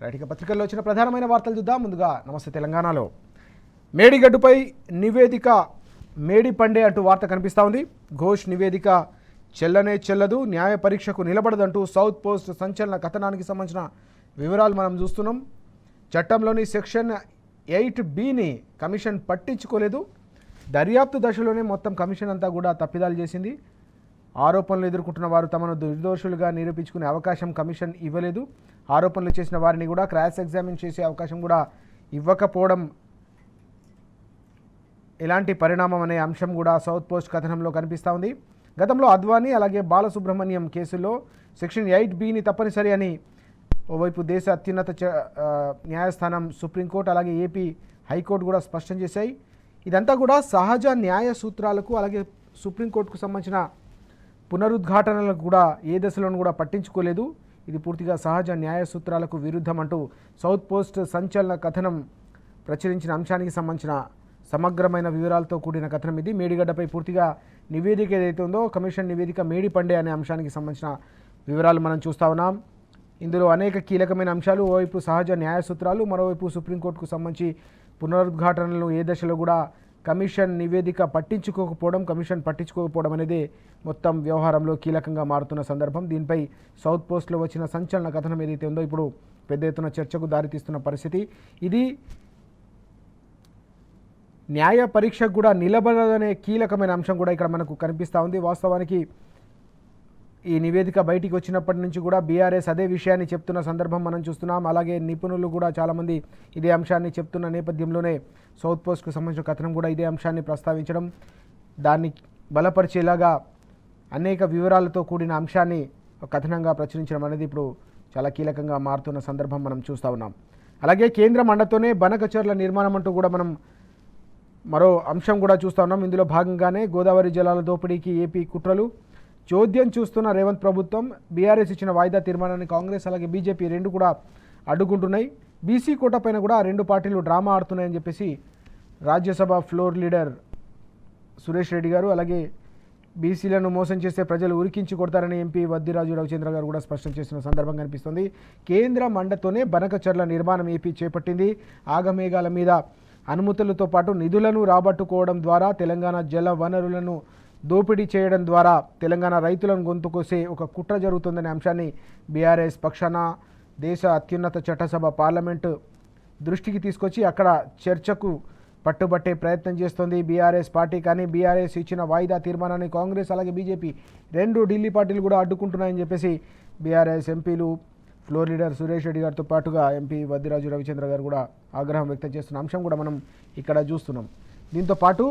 Right, ఇక పత్రికల్లో వచ్చిన ప్రధానమైన వార్తలు చూద్దాం. ముందుగా నమస్తే తెలంగాణలో మేడిగడ్డుపై నివేదిక మేడి పండే అంటూ వార్త కనిపిస్తూ ఉంది. ఘోష్ నివేదిక చెల్లనే చెల్లదు, న్యాయ పరీక్షకు నిలబడదంటూ సౌత్ పోస్ట్ సంచలన కథనానికి సంబంధించిన వివరాలు మనం చూస్తున్నాం. చట్టంలోని సెక్షన్ 8(b)ని కమిషన్ పట్టించుకోలేదు. దర్యాప్తు దశలోనే మొత్తం కమిషన్ అంతా కూడా తప్పిదాలు చేసింది. ఆరోపణలు ఎదుర్కొంటున్న వారు తమను నిర్దోషులుగా నిరూపించుకునే అవకాశం కమిషన్ ఇవ్వలేదు. ఆరోపణలు చేసిన వారిని కూడా క్రాస్ ఎగ్జామిన్ చేసే అవకాశం కూడా ఇవ్వకపోవడం ఎలాంటి పరిణామం అనే అంశం కూడా సౌత్ పోస్ట్ కథనంలో కనిపిస్తూ ఉంది. గతంలో అద్వానీ అలాగే బాలసుబ్రహ్మణ్యం కేసుల్లో సెక్షన్ 8(b)ని తప్పనిసరి అని ఓవైపు దేశ అత్యున్నత న్యాయస్థానం సుప్రీంకోర్టు అలాగే ఏపీ హైకోర్టు కూడా స్పష్టం చేశాయి. ఇదంతా కూడా సహజ న్యాయ సూత్రాలకు అలాగే సుప్రీంకోర్టుకు సంబంధించిన పునరుద్ఘాటనలకు కూడా ఏ దశలోనూ కూడా పట్టించుకోలేదు. ఇది పూర్తిగా సహజ న్యాయ సూత్రాలకు విరుద్ధం అంటూ సౌత్ పోస్ట్ సంచలన కథనం ప్రచురించిన అంశానికి సంబంధించిన సమగ్రమైన వివరాలతో కూడిన కథనం ఇది. మేడిగడ్డపై పూర్తిగా నివేదిక ఏదైతే ఉందో కమిషన్ నివేదిక మేడి పండే అనే అంశానికి సంబంధించిన వివరాలు మనం చూస్తూ ఉన్నాం. ఇందులో అనేక కీలకమైన అంశాలు, ఓవైపు సహజ న్యాయ సూత్రాలు, మరోవైపు సుప్రీంకోర్టుకు సంబంధించి పునరుద్ఘాటనలు ఏ దశలో కూడా కమిషన్ నివేదిక పట్టించుకోకపోవడం అనేది మొత్తం వ్యవహారంలో కీలకంగా మారుతున్న సందర్భం. దీనిపై సౌత్ పోస్ట్లో వచ్చిన సంచలన కథనం ఏదైతే ఉందో ఇప్పుడు పెద్ద ఎత్తున చర్చకు దారితీస్తున్న పరిస్థితి ఇది. న్యాయ పరీక్షకు కూడా నిలబడదనే కీలకమైన అంశం కూడా ఇక్కడ మనకు కనిపిస్తూ ఉంది. వాస్తవానికి ఈ నివేదిక బయటికి వచ్చినప్పటి నుంచి కూడా బీఆర్ఎస్ అదే విషయాన్ని చెప్తున్న సందర్భం మనం చూస్తున్నాం. అలాగే నిపుణులు కూడా చాలామంది ఇదే అంశాన్ని చెప్తున్న నేపథ్యంలోనే సౌత్ పోస్ట్కు సంబంధించిన కథనం కూడా ఇదే అంశాన్ని ప్రస్తావించడం, దాన్ని బలపరిచేలాగా అనేక వివరాలతో కూడిన అంశాన్ని కథనంగా ప్రచురించడం అనేది ఇప్పుడు చాలా కీలకంగా మారుతున్న సందర్భం మనం చూస్తూ ఉన్నాం. అలాగే కేంద్రం అండతోనే బనకచర్ల నిర్మాణం అంటూ కూడా మనం మరో అంశం కూడా చూస్తూ ఉన్నాం. ఇందులో భాగంగానే గోదావరి జలాల దోపిడీకి ఏపీ కుట్రలు, చోద్యం చూస్తున్న రేవంత్ ప్రభుత్వం. బీఆర్ఎస్ ఇచ్చిన వాయిదా తీర్మానాన్ని కాంగ్రెస్ అలాగే బీజేపీ రెండు కూడా అడ్డుకుంటున్నాయి. బీసీ కోట పైన కూడా రెండు పార్టీలు డ్రామా ఆడుతున్నాయని చెప్పేసి రాజ్యసభ ఫ్లోర్ లీడర్ సురేష్ రెడ్డి గారు, అలాగే బీసీలను మోసం చేస్తే ప్రజలు ఉరికించి కొడతారని ఎంపీ వద్దిరాజు రవిచంద్ర గారు కూడా స్పష్టం చేసిన సందర్భం కనిపిస్తుంది. కేంద్రం అండతోనే బనకచర్ల నిర్మాణం ఏపీ చేపట్టింది. ఆగమేఘాల మీద అనుమతులతో పాటు నిధులను రాబట్టుకోవడం ద్వారా తెలంగాణ జల వనరులను దోపిడీ చేయడం ద్వారా తెలంగాణ రైతులను గొంతుకోసే ఒక కుట్ర జరుగుతుందనే అంశాన్ని బీఆర్ఎస్ పక్షాన దేశ అత్యున్నత చట్టసభ పార్లమెంటు దృష్టికి తీసుకొచ్చి అక్కడ చర్చకు పట్టుబట్టే ప్రయత్నం చేస్తోంది బీఆర్ఎస్ పార్టీ. కానీ బీఆర్ఎస్ ఇచ్చిన వాయిదా తీర్మానాన్ని కాంగ్రెస్ అలాగే బీజేపీ రెండు ఢిల్లీ పార్టీలు కూడా అడ్డుకుంటున్నాయని చెప్పేసి బీఆర్ఎస్ ఎంపీలు ఫ్లోర్ లీడర్ సురేష్ రెడ్డి గారితో పాటుగా ఎంపీ వద్దిరాజు రవిచంద్ర గారు కూడా ఆగ్రహం వ్యక్తం చేస్తున్న అంశం కూడా మనం ఇక్కడ చూస్తున్నాం. దీంతో పాటు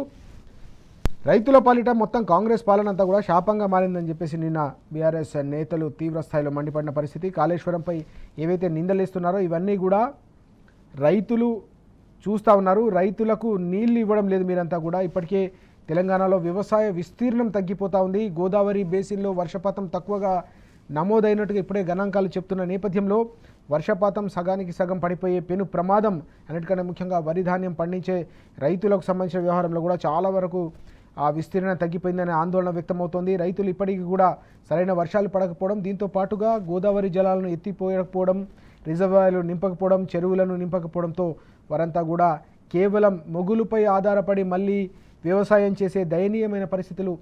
రైతుల పాలిట మొత్తం కాంగ్రెస్ పాలన అంతా కూడా శాపంగా మారిందని చెప్పేసి నిన్న బీఆర్ఎస్ నేతలు తీవ్ర స్థాయిలో మండిపడిన పరిస్థితి. కాళేశ్వరంపై ఏవైతే నిందలేస్తున్నారో ఇవన్నీ కూడా రైతులు చూస్తూ ఉన్నారు. రైతులకు నీళ్లు ఇవ్వడం లేదు మీరంతా కూడా. ఇప్పటికే తెలంగాణలో వ్యవసాయ విస్తీర్ణం తగ్గిపోతూ ఉంది. గోదావరి బేసిన్లో వర్షపాతం తక్కువగా నమోదైనట్టుగా ఇప్పుడే గణాంకాలు చెప్తున్న నేపథ్యంలో వర్షపాతం సగానికి సగం పడిపోయే పెను ప్రమాదం. అన్నిటికన్నా ముఖ్యంగా వరి ధాన్యం పండించే రైతులకు సంబంధించిన వ్యవహారంలో కూడా చాలా వరకు ఆ విస్తీర్ణం తగ్గిపోయిందనే ఆందోళన వ్యక్తమవుతోంది. రైతులు ఇప్పటికీ కూడా సరైన వర్షాలు పడకపోవడం, దీంతో పాటుగా గోదావరి జలాలను ఎత్తిపోయకపోవడం, రిజర్వాయర్లు నింపకపోవడం, చెరువులను నింపకపోవడంతో వారంతా కూడా కేవలం మొగులుపై ఆధారపడి మళ్ళీ వ్యవసాయం చేసే దయనీయమైన పరిస్థితులు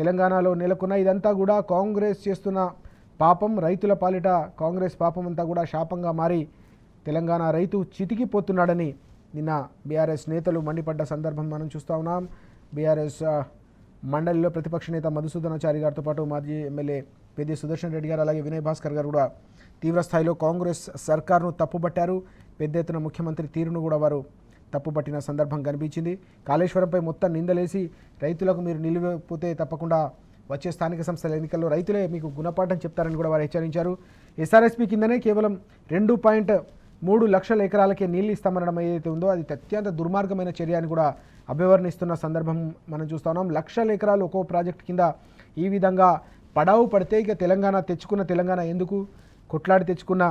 తెలంగాణలో నెలకొన్నాయి. ఇదంతా కూడా కాంగ్రెస్ చేస్తున్న పాపం, రైతుల పాలిట కాంగ్రెస్ పాపం అంతా కూడా శాపంగా మారి తెలంగాణ రైతు చితికిపోతున్నాడని నిన్న బీఆర్ఎస్ నేతలు మండిపడ్డ సందర్భం మనం చూస్తూ ఉన్నాం. బీఆర్ఎస్ మండలిలో ప్రతిపక్ష నేత మధుసూదనాచారి గారితో పాటు మాజీ ఎమ్మెల్యే పెద్ది సుదర్శన్ రెడ్డి గారు అలాగే వినయ్ భాస్కర్ గారు కూడా తీవ్రస్థాయిలో కాంగ్రెస్ సర్కార్ను తప్పుపట్టారు. పెద్ద ఎత్తున ముఖ్యమంత్రి తీరును కూడా వారు తప్పుపట్టిన సందర్భం కనిపించింది. కాళేశ్వరంపై మొత్తం నిందలేసి రైతులకు మీరు నిలిచిపోతే తప్పకుండా వచ్చే స్థానిక సంస్థల ఎన్నికల్లో రైతులే మీకు గుణపాఠం చెప్తారని కూడా వారు హెచ్చరించారు. ఎస్ఆర్ఎస్పీ కిందనే కేవలం 2.3 లక్షల ఎకరాలకే నీళ్లు ఇస్తామనడం ఏదైతే ఉందో అది అత్యంత దుర్మార్గమైన చర్య అని కూడా అభివర్ణిస్తున్న సందర్భం మనం చూస్తూ ఉన్నాం. లక్షల ఎకరాలు ఒక్కో ప్రాజెక్టు కింద ఈ విధంగా పడావు పడితే ఇక తెలంగాణ ఎందుకు కొట్లాడి తెచ్చుకున్న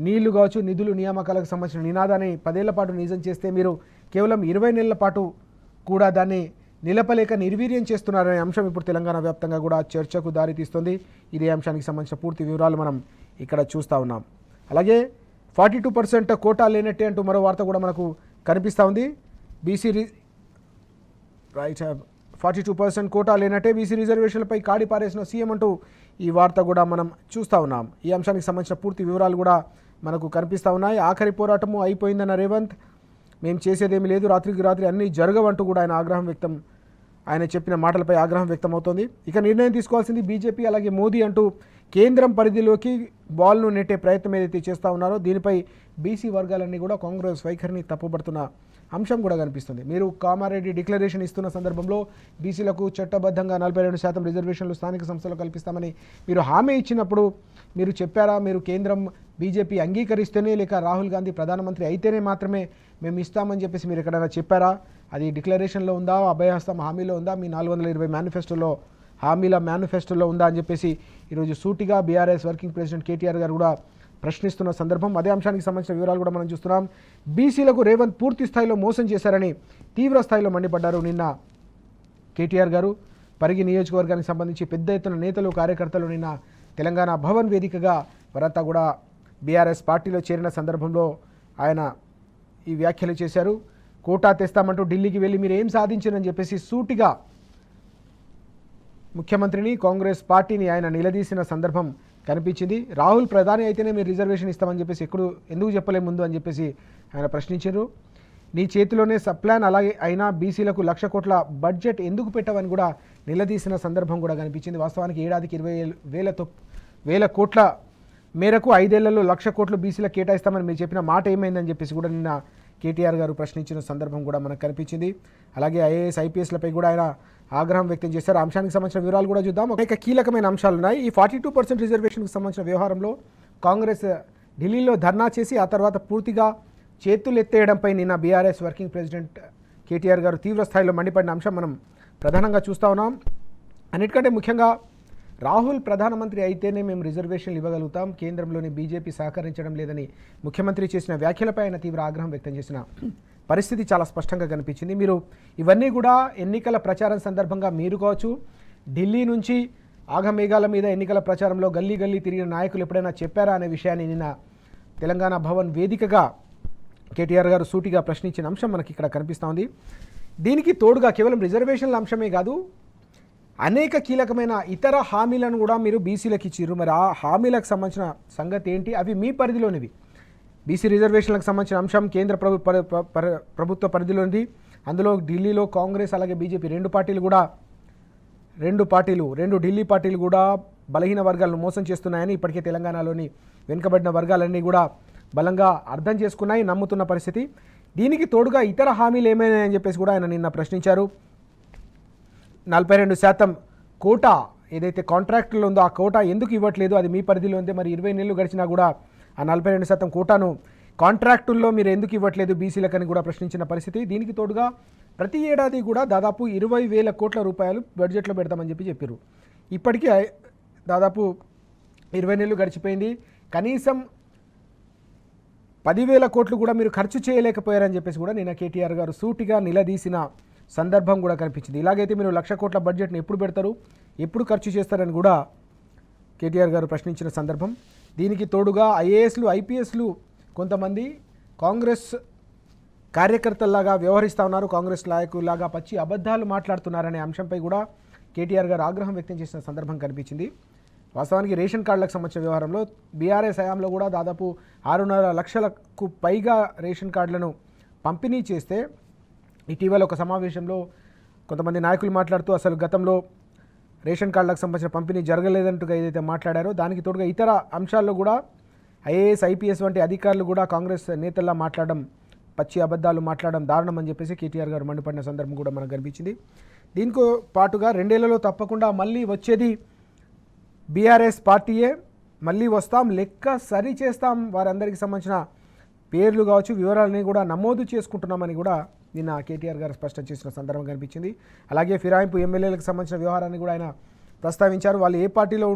నీళ్లు కావచ్చు, నిధులు నియామకాలకు సంబంధించిన నినాదాన్ని 10 ఏళ్ల పాటు నిజం చేస్తే మీరు కేవలం 20 నెలల పాటు కూడా దాన్ని నిలపలేక నిర్వీర్యం చేస్తున్నారనే అంశం ఇప్పుడు తెలంగాణ వ్యాప్తంగా కూడా చర్చకు దారితీస్తుంది. ఇదే అంశానికి సంబంధించిన పూర్తి వివరాలు మనం ఇక్కడ చూస్తూ ఉన్నాం. అలాగే 42% కోటా లేనట్టే అంటూ మరో వార్త కూడా మనకు కనిపిస్తూ ఉంది. బీసీ రైట్ 42% కోటా లేనట్టే బీసీ రిజర్వేషన్లపై కాడి పారేసిన సీఎం అంటూ ఈ వార్త కూడా మనం చూస్తూ ఉన్నాం. ఈ అంశానికి సంబంధించిన పూర్తి వివరాలు కూడా మనకు కనిపిస్తూ ఉన్నాయి. ఆఖరి పోరాటము అయిపోయిందన్న రేవంత్, మేము చేసేదేమీ లేదు, రాత్రికి రాత్రి అన్నీ జరగవంటూ కూడా ఆయన చెప్పిన మాటలపై ఆగ్రహం వ్యక్తమవుతోంది. ఇక నిర్ణయం తీసుకోవాల్సింది బీజేపీ అలాగే మోదీ అంటూ కేంద్రం పరిధిలోకి బాల్ను నెట్టే ప్రయత్నం ఏదైతే చేస్తూ ఉన్నారో దీనిపై బీసీ వర్గాలన్నీ కూడా కాంగ్రెస్ వైఖరిని తప్పుపడుతున్న అంశం కూడా కనిపిస్తుంది. మీరు కామారెడ్డి డిక్లరేషన్ ఇస్తున్న సందర్భంలో బీసీలకు చట్టబద్ధంగా 42% రిజర్వేషన్లు స్థానిక సంస్థలు కల్పిస్తామని మీరు హామీ ఇచ్చినప్పుడు మీరు చెప్పారా? మీరు కేంద్రం బీజేపీ అంగీకరిస్తేనే లేక రాహుల్ గాంధీ ప్రధానమంత్రి అయితేనే మాత్రమే మేము ఇస్తామని చెప్పేసి మీరు ఎక్కడైనా చెప్పారా? అది డిక్లరేషన్లో ఉందా, అభయహస్తం హామీలో ఉందా, మీ 420 మేనిఫెస్టోలో హామీల మేనిఫెస్టోలో ఉందా అని చెప్పేసి ఈరోజు సూటిగా బీఆర్ఎస్ వర్కింగ్ ప్రెసిడెంట్ కేటీఆర్ గారు కూడా ప్రశ్నిస్తున్న సందర్భం. అదే అంశానికి సంబంధించిన వివరాలు కూడా మనం చూస్తున్నాం. బీసీలకు రేవంత్ పూర్తి స్థాయిలో మోసం చేశారని తీవ్ర స్థాయిలో మండిపడ్డారు నిన్న కేటీఆర్ గారు. పరిగి నియోజకవర్గానికి సంబంధించి పెద్ద ఎత్తున నేతలు కార్యకర్తలు నిన్న తెలంగాణ భవన్ వేదికగా వారంతా కూడా బీఆర్ఎస్ పార్టీలో చేరిన సందర్భంలో ఆయన ఈ వ్యాఖ్యలు చేశారు. కోటా తెస్తామంటూ ఢిల్లీకి వెళ్ళి మీరు ఏం సాధించారని చెప్పేసి సూటిగా ముఖ్యమంత్రిని కాంగ్రెస్ పార్టీని ఆయన నిలదీసిన సందర్భం కనిపించింది. రాహుల్ ప్రధాని అయితేనే మీరు రిజర్వేషన్ ఇస్తామని చెప్పేసి ఎందుకు చెప్పలే ముందు అని చెప్పేసి ఆయన ప్రశ్నించారు. నీ చేతిలోనే సప్లాన్ అలాగే అయినా బీసీలకు 1,00,000 కోట్ల బడ్జెట్ ఎందుకు పెట్టవని కూడా నిలదీసిన సందర్భం కూడా కనిపించింది. వాస్తవానికి ఏడాదికి 20,000 కోట్ల మేరకు 5 ఏళ్లలో 1,00,000 కోట్లు బీసీలకు కేటాయిస్తామని మీరు చెప్పిన మాట ఏమైందని చెప్పేసి కూడా నిన్న కేటీఆర్ గారు ప్రశ్నించిన సందర్భం కూడా మనకు కనిపించింది. అలాగే ఐఏఎస్ ఐపీఎస్లపై కూడా ఆయన ఆగ్రహం వ్యక్తం చేశారు. అంశానికి సంబంధించిన వివరాలు కూడా చూద్దాం. అనేక కీలకమైన అంశాలు ఉన్నాయి. ఈ 42% రిజర్వేషన్కి సంబంధించిన వ్యవహారంలో కాంగ్రెస్ ఢిల్లీలో ధర్నా చేసి ఆ తర్వాత పూర్తిగా చేతులెత్తేయడంపై నిన్న బీఆర్ఎస్ వర్కింగ్ ప్రెసిడెంట్ కేటీఆర్ గారు తీవ్ర స్థాయిలో మండిపడిన అంశం మనం ప్రధానంగా చూస్తూ ఉన్నాం. అన్నిటికంటే ముఖ్యంగా రాహుల్ ప్రధానమంత్రి అయితేనే మేము రిజర్వేషన్లు ఇవ్వగలుగుతాం, కేంద్రంలోని బీజేపీ సహకరించడం లేదని ముఖ్యమంత్రి చేసిన వ్యాఖ్యలపై ఆయన తీవ్ర ఆగ్రహం వ్యక్తం చేసిన పరిస్థితి చాలా స్పష్టంగా కనిపించింది. మీరు ఇవన్నీ కూడా ఎన్నికల ప్రచారం సందర్భంగా మీరు కావచ్చు, ఢిల్లీ నుంచి ఆగమేఘాల మీద ఎన్నికల ప్రచారంలో గల్లీ గల్లీ తిరిగిన నాయకులు ఎప్పుడైనా చెప్పారా అనే విషయాన్ని నిన్న తెలంగాణ భవన్ వేదికగా కేటీఆర్ గారు సూటిగా ప్రశ్నించిన అంశం మనకి ఇక్కడ కనిపిస్తోంది. దీనికి తోడుగా కేవలం రిజర్వేషన్ల అంశమే కాదు, అనేక కీలకమైన ఇతర హామీలను కూడా మీరు బీసీలకు ఇచ్చిర్రు. మరి ఆ హామీలకు సంబంధించిన సంగతి ఏంటి? అవి మీ పరిధిలోనివి. బీసీ రిజర్వేషన్లకు సంబంధించిన అంశం కేంద్ర ప్రభుత్వ పరిధిలోనిది. అందులో ఢిల్లీలో కాంగ్రెస్ అలాగే బీజేపీ రెండు ఢిల్లీ పార్టీలు కూడా బలహీన వర్గాలను మోసం చేస్తున్నాయని ఇప్పటికే తెలంగాణలోని వెనుకబడిన వర్గాలన్నీ కూడా బలంగా అర్థం చేసుకున్నాయి, నమ్ముతున్న పరిస్థితి. దీనికి తోడుగా ఇతర హామీలు ఏమైనాయని చెప్పేసి కూడా ఆయన నిన్న ప్రశ్నించారు. 42% కోటా ఏదైతే కాంట్రాక్టులో ఉందో ఆ కోటా ఎందుకు ఇవ్వట్లేదు? అది మీ పరిధిలో ఉంది. మరి 20 నెలలు గడిచినా కూడా ఆ 42% కోటాను కాంట్రాక్టుల్లో మీరు ఎందుకు ఇవ్వట్లేదు బీసీలకని కూడా ప్రశ్నించిన పరిస్థితి. దీనికి తోడుగా ప్రతి ఏడాది కూడా దాదాపు 20,000 కోట్ల రూపాయలు బడ్జెట్లో పెడతామని చెప్పారు. ఇప్పటికీ దాదాపు 20 నెలలు గడిచిపోయింది. కనీసం 10,000 కోట్లు కూడా మీరు ఖర్చు చేయలేకపోయారని చెప్పేసి కూడా నిన్న కేటీఆర్ గారు సూటిగా నిలదీసిన సందర్భం కూడా కనిపించింది. ఇలాగైతే మీరు 1,00,000 కోట్ల బడ్జెట్ని ఎప్పుడు పెడతారు, ఎప్పుడు ఖర్చు చేస్తారని కూడా కేటీఆర్ గారు ప్రశ్నించిన సందర్భం. దీనికి తోడుగా ఐఏఎస్లు ఐపీఎస్లు కొంతమంది కాంగ్రెస్ కార్యకర్తల్లాగా వ్యవహరిస్తూ ఉన్నారు, కాంగ్రెస్ నాయకుల్లాగా పచ్చి అబద్ధాలు మాట్లాడుతున్నారనే అంశంపై కూడా కేటీఆర్ గారు ఆగ్రహం వ్యక్తం చేసిన సందర్భం కనిపించింది. వాస్తవానికి రేషన్ కార్డులకు సంబంధించిన వ్యవహారంలో బీఆర్ఎస్ హయాంలో కూడా దాదాపు 6.5 లక్షలకు పైగా రేషన్ కార్డులను పంపిణీ చేస్తే ఇటీవల ఒక సమావేశంలో కొంతమంది నాయకులు మాట్లాడుతూ అసలు గతంలో రేషన్ కార్డులకు సంబంధించిన పంపిణీ జరగలేదంటూ ఏదైతే మాట్లాడారో దానికి తోడుగా ఇతర అంశాల్లో కూడా ఐఏఎస్ ఐపీఎస్ వంటి అధికారులు కూడా కాంగ్రెస్ నేతల్లా మాట్లాడడం, పచ్చి అబద్ధాలు మాట్లాడడం దారుణం అని చెప్పేసి కేటీఆర్ గారు మండిపడిన సందర్భం కూడా మనకు కనిపించింది. దీనితో పాటుగా 2 ఏళ్లలో తప్పకుండా మళ్ళీ వచ్చేది బీఆర్ఎస్ పార్టీయే, మళ్ళీ వస్తాం, లెక్క సరి చేస్తాం, వారందరికీ సంబంధించిన పేర్లు కావచ్చు వివరాలని కూడా నమోదు చేసుకుంటున్నామని కూడా నిన్న కేటీఆర్ గారు స్పష్టం చేసిన సందర్భం కనిపించింది. అలాగే ఫిరాయింపు ఎమ్మెల్యేలకు సంబంధించిన వ్యవహారాన్ని కూడా ఆయన ప్రస్తావించారు. వాళ్ళు ఏ పార్టీలో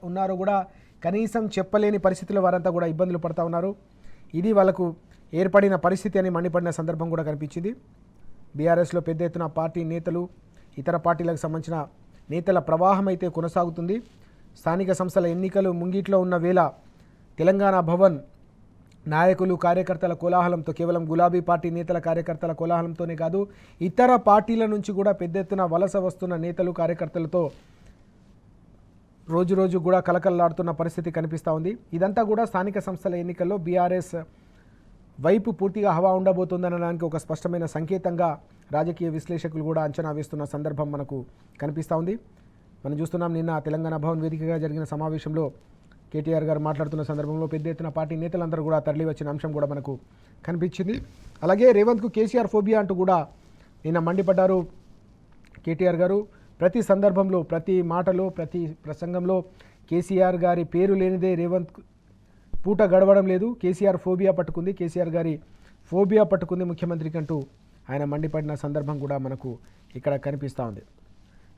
ఉన్నారో కూడా కనీసం చెప్పలేని పరిస్థితుల్లో వారంతా కూడా ఇబ్బందులు పడుతూ ఉన్నారు. ఇది వాళ్ళకు ఏర్పడిన పరిస్థితి అని మండిపడిన సందర్భం కూడా కనిపించింది. బీఆర్ఎస్లో పెద్ద ఎత్తున పార్టీ నేతలు, ఇతర పార్టీలకు సంబంధించిన నేతల ప్రవాహం అయితే కొనసాగుతుంది. స్థానిక సంస్థల ఎన్నికలు ముంగిట్లో ఉన్న వేళ తెలంగాణ భవన్ నాయకులు కార్యకర్తల కోలాహలంతో, కేవలం గులాబీ పార్టీ నేతల కార్యకర్తల కోలాహలంతోనే కాదు, ఇతర పార్టీల నుంచి కూడా పెద్ద ఎత్తున వలస వస్తున్న నేతలు కార్యకర్తలతో రోజు రోజు కూడా కలకలలాడుతున్న పరిస్థితి కనిపిస్తూ ఉంది. ఇదంతా కూడా స్థానిక సంస్థల ఎన్నికల్లో బీఆర్ఎస్ వైపు పూర్తిగా హవా ఉండబోతుందనడానికి ఒక స్పష్టమైన సంకేతంగా రాజకీయ విశ్లేషకులు కూడా అంచనా వేస్తున్న సందర్భం మనకు కనిపిస్తూ ఉంది. మనం చూస్తున్నాం, నిన్న తెలంగాణ భవన్ వేదికగా జరిగిన సమావేశంలో కేటీఆర్ గారు మాట్లాడుతున్న సందర్భంలో పెద్ద ఎత్తున పార్టీ నేతలందరూ కూడా తరలి వచ్చిన అంశం కూడా మనకు కనిపించింది. అలాగే రేవంత్కు కేసీఆర్ ఫోబియా అంటూ కూడా నిన్న మండిపడ్డారు కేటీఆర్ గారు. ప్రతి సందర్భంలో, ప్రతి మాటలో, ప్రతి ప్రసంగంలో కేసీఆర్ గారి పేరు లేనిదే రేవంత్ పూట గడవడం లేదు, కేసీఆర్ ఫోబియా పట్టుకుంది, కేసీఆర్ గారి ఫోబియా పట్టుకుంది ముఖ్యమంత్రికి అంటూ ఆయన మండిపడిన సందర్భం కూడా మనకు ఇక్కడ కనిపిస్తూ ఉంది.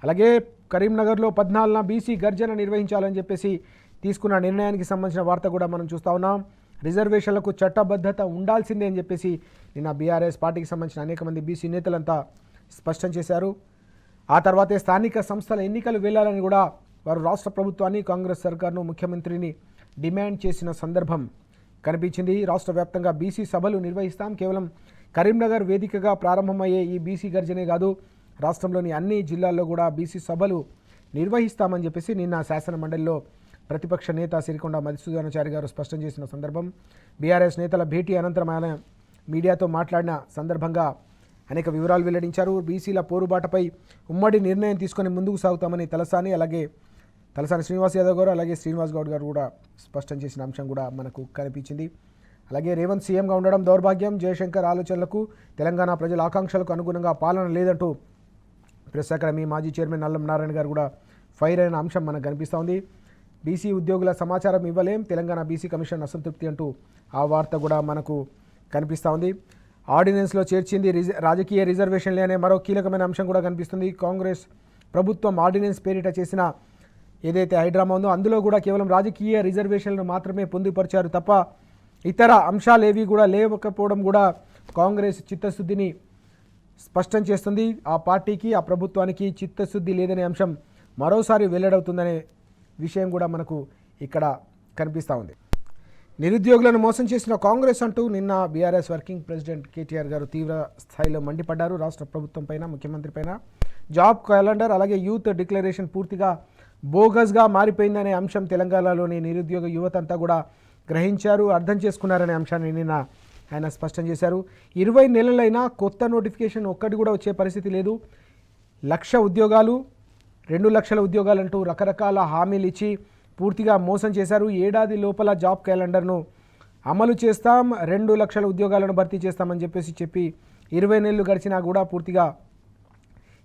అలాగే కరీంనగర్లో 14న బీసీ గర్జన నిర్వహించాలని చెప్పేసి తీసుకున్న నిర్ణయానికి సంబంధించిన వార్త కూడా మనం చూస్తూ ఉన్నాం. రిజర్వేషన్లకు చట్టబద్ధత ఉండాల్సిందే అని చెప్పేసి నిన్న బీఆర్ఎస్ పార్టీకి సంబంధించిన అనేక మంది బీసీ నేతలంతా స్పష్టం చేశారు. ఆ తర్వాతే స్థానిక సంస్థల ఎన్నికలు వెళ్లాలని కూడా వారు రాష్ట్ర ప్రభుత్వాన్ని, కాంగ్రెస్ సర్కార్ను, ముఖ్యమంత్రిని డిమాండ్ చేసిన సందర్భం కనిపించింది. రాష్ట్ర వ్యాప్తంగా బీసీ సభలు నిర్వహిస్తాం, కేవలం కరీంనగర్ వేదికగా ప్రారంభమయ్యే ఈ బీసీ గర్జనే కాదు, రాష్ట్రంలోని అన్ని జిల్లాల్లో కూడా బీసీ సభలు నిర్వహిస్తామని చెప్పేసి నిన్న శాసన మండలిలో ప్రతిపక్ష నేత సిరికొండ మధుసూదనాచారి గారు స్పష్టం చేసిన సందర్భం. బీఆర్ఎస్ నేతల భేటీ అనంతరం ఆయన మీడియాతో మాట్లాడిన సందర్భంగా అనేక వివరాలు వెల్లడించారు. బీసీల పోరుబాటపై ఉమ్మడి నిర్ణయం తీసుకొని ముందుకు సాగుతామని తలసాని శ్రీనివాస్ యాదవ్ గారు, అలాగే శ్రీనివాస్ గౌడ్ గారు కూడా స్పష్టం చేసిన అంశం కూడా మనకు కనిపించింది. అలాగే రేవంత్ సీఎంగా ఉండడం దౌర్భాగ్యం, జయశంకర్ ఆలోచనలకు, తెలంగాణ ప్రజల ఆకాంక్షలకు అనుగుణంగా పాలన లేదంటూ ప్రెస్ అకాడమీ మాజీ చైర్మన్ నల్లం నారాయణ గారు కూడా ఫైర్ అయిన అంశం మనకు కనిపిస్తూ ఉంది. బీసీ ఉద్యోగుల సమాచారం ఇవ్వలేం, తెలంగాణ బీసీ కమిషన్ అసంతృప్తి అంటూ ఆ వార్త కూడా మనకు కనిపిస్తూ ఉంది. ఆర్డినెన్స్లో చేర్చింది రాజకీయ రిజర్వేషన్లే అనే మరో కీలకమైన అంశం కూడా కనిపిస్తుంది. కాంగ్రెస్ ప్రభుత్వం ఆర్డినెన్స్ పేరిట చేసిన ఏదైతే హైడ్రామా ఉందో అందులో కూడా కేవలం రాజకీయ రిజర్వేషన్లను మాత్రమే పొందుపరిచారు తప్ప ఇతర అంశాలేవి కూడా లేకపోవడం కూడా కాంగ్రెస్ చిత్తశుద్ధిని స్పష్టం చేస్తుంది. ఆ పార్టీకి, ఆ ప్రభుత్వానికి చిత్తశుద్ధి లేదనే అంశం మరోసారి వెల్లడవుతుందనే విషయం కూడా మనకు ఇక్కడ కనిపిస్తూ ఉంది. నిరుద్యోగులను మోసం చేసిన కాంగ్రెస్ అంటూ నిన్న బీఆర్ఎస్ వర్కింగ్ ప్రెసిడెంట్ కేటీఆర్ గారు తీవ్ర స్థాయిలో మండిపడ్డారు. రాష్ట్ర ప్రభుత్వం పైన, ముఖ్యమంత్రి పైన. జాబ్ క్యాలెండర్ అలాగే యూత్ డిక్లరేషన్ పూర్తిగా బోగస్గా మారిపోయిందనే అంశం తెలంగాణలోని నిరుద్యోగ యువత అంతా కూడా గ్రహించారు, అర్థం చేసుకున్నారనే అంశాన్ని నిన్న ఆయన స్పష్టం చేశారు. 20 నెలలైనా కొత్త నోటిఫికేషన్ ఒక్కటి కూడా వచ్చే పరిస్థితి లేదు. 1,00,000 ఉద్యోగాలు, 2 లక్షల ఉద్యోగాలు అంటూ రకరకాల హామీలు ఇచ్చి పూర్తిగా మోసం చేశారు. ఏడాది లోపల జాబ్ క్యాలెండర్ను అమలు చేస్తాం, 2 లక్షల ఉద్యోగాలను భర్తీ చేస్తామని చెప్పి 20 నెలలు గడిచినా కూడా పూర్తిగా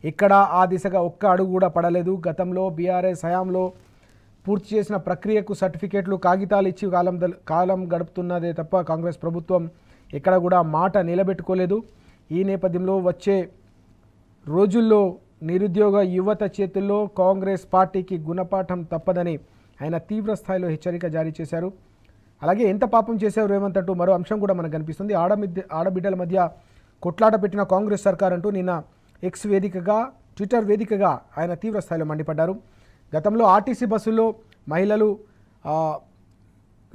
ఇక్కడ ఆ దిశగా ఒక్క అడుగు కూడా పడలేదు. గతంలో బీఆర్ఎస్ హయాంలో పూర్తి చేసిన ప్రక్రియకు సర్టిఫికేట్లు, కాగితాలు ఇచ్చి కాలం గడుపుతున్నదే తప్ప కాంగ్రెస్ ప్రభుత్వం ఎక్కడ కూడా మాట నిలబెట్టుకోలేదు. ఈ నేపథ్యంలో వచ్చే రోజుల్లో నిరుద్యోగ యువత చేతుల్లో కాంగ్రెస్ పార్టీకి గుణపాఠం తప్పదని ఆయన తీవ్ర స్థాయిలో హెచ్చరిక జారీ చేశారు. అలాగే ఎంత పాపం చేశారు రేవంత్ అంటూ మరో అంశం కూడా మనకు కనిపిస్తుంది. ఆడబిడ్డల మధ్య కొట్లాట పెట్టిన కాంగ్రెస్ సర్కార్ అంటూ నిన్న ఎక్స్ వేదికగా, ట్విట్టర్ వేదికగా ఆయన తీవ్ర స్థాయిలో మండిపడ్డారు. గతంలో ఆర్టీసీ బస్సుల్లో మహిళలు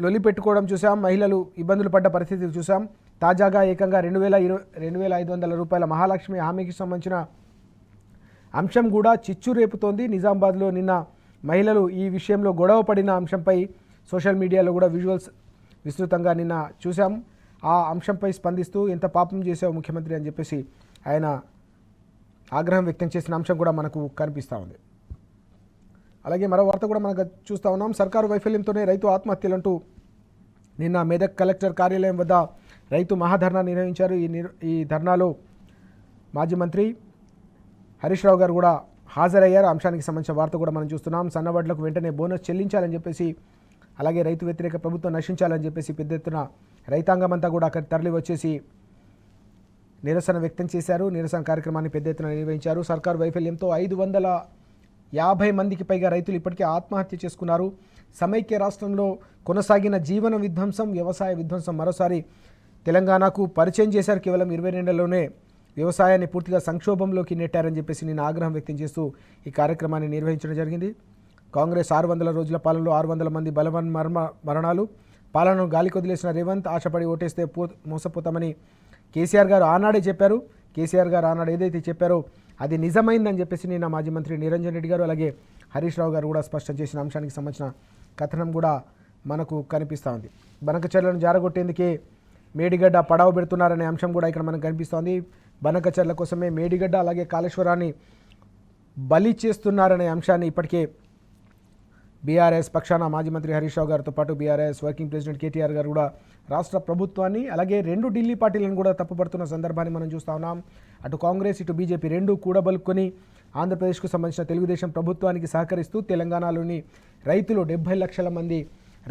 లొలి పెట్టుకోవడం చూసాం, మహిళలు ఇబ్బందులు పడ్డ పరిస్థితి చూసాం. తాజాగా ఏకంగా 2,500 రూపాయల మహాలక్ష్మి హామీకి సంబంధించిన అంశం కూడా చిచ్చు రేపుతోంది. నిజామాబాద్లో నిన్న మహిళలు ఈ విషయంలో గొడవ పడిన అంశంపై సోషల్ మీడియాలో కూడా విజువల్స్ విస్తృతంగా నిన్న చూసాం. ఆ అంశంపై స్పందిస్తూ ఎంత పాపం చేసావు ముఖ్యమంత్రి అని చెప్పేసి ఆయన ఆగ్రహం వ్యక్తం చేసిన అంశం కూడా మనకు కనిపిస్తూ ఉంది. అలాగే మరో వార్త కూడా మనకు చూస్తూ ఉన్నాం. సర్కారు వైఫల్యంతోనే రైతు ఆత్మహత్యలంటూ నిన్న మెదక్ కలెక్టర్ కార్యాలయం వద్ద రైతు మహాధర్నా నిర్వహించారు. ఈ ధర్నాలో మాజీ మంత్రి హరీష్ రావు గారు కూడా హాజరయ్యారు. అంశానికి సంబంధించిన వార్త కూడా మనం చూస్తున్నాం. సన్నవడ్లకు వెంటనే బోనస్ చెల్లించాలని చెప్పేసి, అలాగే రైతు వ్యతిరేక ప్రభుత్వం నశించాలని చెప్పేసి పెద్ద ఎత్తున రైతాంగం అంతా కూడా అక్కడ తరలి వచ్చేసి నిరసన వ్యక్తం చేశారు. నిరసన కార్యక్రమాన్ని పెద్ద ఎత్తున నిర్వహించారు. సర్కారు వైఫల్యంతో 550 మందికి పైగా రైతులు ఇప్పటికే ఆత్మహత్య చేసుకున్నారు. సమైక్య రాష్ట్రంలో కొనసాగిన జీవన విధ్వంసం, వ్యవసాయ విధ్వంసం మరోసారి తెలంగాణకు పరిచయం చేశారు. కేవలం 22 నెలల్లోనే వ్యవసాయాన్ని పూర్తిగా సంక్షోభంలోకి నెట్టారని చెప్పేసి నేను ఆగ్రహం వ్యక్తం చేస్తూ ఈ కార్యక్రమాన్ని నిర్వహించడం జరిగింది. కాంగ్రెస్ 600 రోజుల పాలనలో 600 మంది బలవన్ మరణాలు, పాలనను గాలి కొదిలేసిన రేవంత్ ఆశపడి ఓటేస్తే మోసపోతామని కేసీఆర్ గారు ఆనాడే చెప్పారు. కేసీఆర్ గారు ఆనాడు ఏదైతే చెప్పారో అది నిజమైందని చెప్పేసి నిన్న మాజీ మంత్రి నిరంజన్ రెడ్డి గారు అలాగే హరీష్ రావు గారు కూడా స్పష్టం చేసిన అంశానికి సంబంధించిన కథనం కూడా మనకు కనిపిస్తూ ఉంది. బనకచర్లను జారగొట్టేందుకే మేడిగడ్డ పడవ పెడుతున్నారనే అంశం కూడా ఇక్కడ మనకు కనిపిస్తోంది. బనకచర్ల కోసమే మేడిగడ్డ అలాగే కాళేశ్వరాన్ని బలి చేస్తున్నారనే అంశాన్ని ఇప్పటికే బీఆర్ఎస్ పక్షాన మాజీ మంత్రి హరీష్ రావు గారితో పాటు బీఆర్ఎస్ వర్కింగ్ ప్రెసిడెంట్ కేటీఆర్ గారు కూడా రాష్ట్ర ప్రభుత్వాన్ని అలాగే రెండు ఢిల్లీ పార్టీలను కూడా తప్పుపడుతున్న సందర్భాన్ని మనం చూస్తూ ఉన్నాం. అటు కాంగ్రెస్ ఇటు బీజేపీ రెండు కూడబలుకొని ఆంధ్రప్రదేశ్కు సంబంధించిన తెలుగుదేశం ప్రభుత్వానికి సహకరిస్తూ తెలంగాణలోని రైతులు 70 లక్షల మంది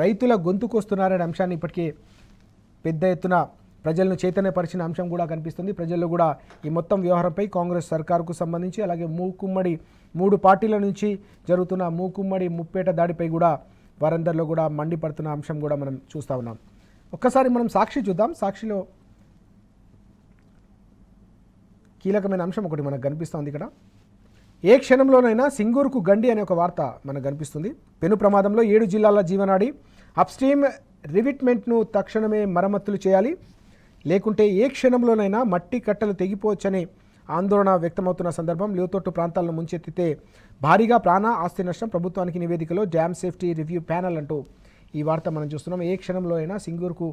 రైతుల గొంతుకొస్తున్నారనే అంశాన్ని ఇప్పటికే పెద్ద ఎత్తున ప్రజలను చైతన్యపరిచిన అంశం కూడా కనిపిస్తుంది. ప్రజల్లో కూడా ఈ మొత్తం వ్యవహారంపై కాంగ్రెస్ సర్కారుకు సంబంధించి అలాగే మూడు పార్టీల నుంచి జరుగుతున్న మూకుమ్మడి ముప్పేట దాడిపై కూడా వారందరిలో కూడా మండిపడుతున్న అంశం కూడా మనం చూస్తూ ఉన్నాం. ఒక్కసారి మనం సాక్షి చూద్దాం. సాక్షిలో కీలకమైన అంశం ఒకటి మనకు కనిపిస్తుంది. ఇక్కడ ఏ క్షణంలోనైనా సింగూరుకు గండి అనే ఒక వార్త మనకు కనిపిస్తుంది. పెను ప్రమాదంలో 7 జిల్లాల జీవనాడి అప్స్ట్రీమ్ రివిట్మెంట్ను తక్షణమే మరమ్మతులు చేయాలి, లేకుంటే ఏ క్షణంలోనైనా మట్టి కట్టలు తెగిపోవచ్చని ఆందోళన వ్యక్తమవుతున్న సందర్భం. లోతట్టు ప్రాంతాలను ముంచెత్తితే భారీగా ప్రాణ ఆస్తి నష్టం, ప్రభుత్వానికి నివేదికలో డ్యామ్ సేఫ్టీ రివ్యూ ప్యానెల్ అంటూ ఈ వార్త మనం చూస్తున్నాం. ఏ క్షణంలో అయినా సింగూరుకు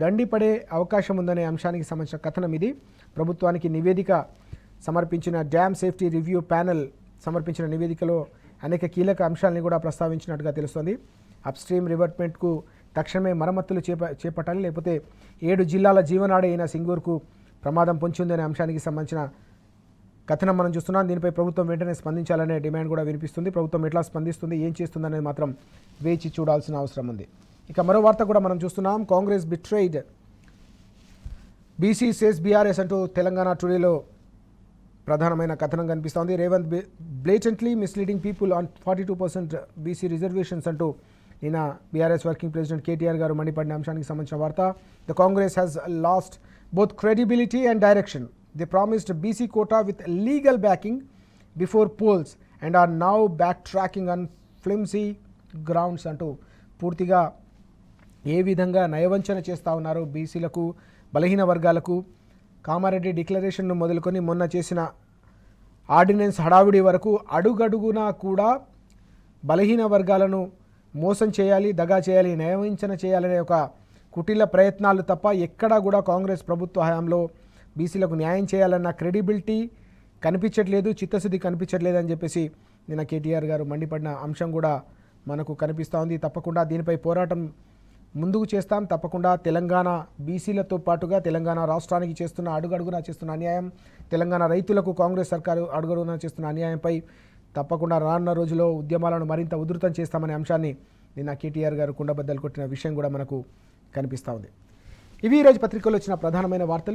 గండి పడే అవకాశం ఉందనే అంశానికి సంబంధించిన కథనం ఇది. ప్రభుత్వానికి నివేదిక సమర్పించిన డ్యామ్ సేఫ్టీ రివ్యూ ప్యానెల్ సమర్పించిన నివేదికలో అనేక కీలక అంశాలని కూడా ప్రస్తావించినట్టుగా తెలుస్తోంది. అప్స్ట్రీమ్ రివర్ట్మెంట్కు తక్షణమే మరమ్మతులు చేపట్టాలి, లేకపోతే 7 జిల్లాల జీవనాడి అయిన సింగూరుకు ప్రమాదం పొంచిందనే అంశానికి సంబంధించిన కథనం మనం చూస్తున్నాం. దీనిపై ప్రభుత్వం వెంటనే స్పందించాలనే డిమాండ్ కూడా వినిపిస్తుంది. ప్రభుత్వం ఎట్లా స్పందిస్తుంది, ఏం చేస్తుందనేది మాత్రం వేచి చూడాల్సిన అవసరం ఉంది. ఇక మరో వార్త కూడా మనం చూస్తున్నాం. Congress betrayed, BC says BRS అంటూ తెలంగాణ టుడేలో ప్రధానమైన కథనం కనిపిస్తోంది. Revanth blatantly misleading people on 42% BC reservations అంటూ నిన్న బీఆర్ఎస్ వర్కింగ్ ప్రెసిడెంట్ కేటీఆర్ గారు మండిపడిన అంశానికి సంబంధించిన వార్త. The Congress has lost both credibility and direction. They promised BC quota with legal backing before polls and are now backtracking on flimsy grounds అంటూ పూర్తిగా ఏ విధంగా నయవంచన చేస్తూ ఉన్నారు బీసీలకు, బలహీన వర్గాలకు. కామారెడ్డి డిక్లరేషన్ను మొదలుకొని మొన్న చేసిన ఆర్డినెన్స్ హడావిడి వరకు అడుగడుగునా కూడా బలహీన వర్గాలను మోసం చేయాలి, దగా చేయాలి, నయవంచన చేయాలనే ఒక కుటిల ప్రయత్నాలు తప్ప ఎక్కడా కూడా కాంగ్రెస్ ప్రభుత్వ హయాంలో బీసీలకు న్యాయం చేయాలన్న క్రెడిబిలిటీ కనిపించట్లేదు, చిత్తశుద్ధి కనిపించట్లేదు అని చెప్పేసి నిన్న కేటీఆర్ గారు మండిపడిన అంశం కూడా మనకు కనిపిస్తూ ఉంది. తప్పకుండా దీనిపై పోరాటం ముందుకు చేస్తాం. తప్పకుండా తెలంగాణ బీసీలతో పాటుగా తెలంగాణ రాష్ట్రానికి చేస్తున్న అడుగడుగునా చేస్తున్న అన్యాయం, తెలంగాణ రైతులకు కాంగ్రెస్ సర్కారు అడుగడుగునా చేస్తున్న అన్యాయంపై తప్పకుండా రానున్న రోజుల్లో ఉద్యమాలను మరింత ఉధృతం చేస్తామనే అంశాన్ని నిన్న కేటీఆర్ గారు కుండబద్దలు కొట్టిన విషయం కూడా మనకు కనిపిస్తూ ఉంది. ఇవి ఈరోజు పత్రికల్లో వచ్చిన ప్రధానమైన వార్తలు.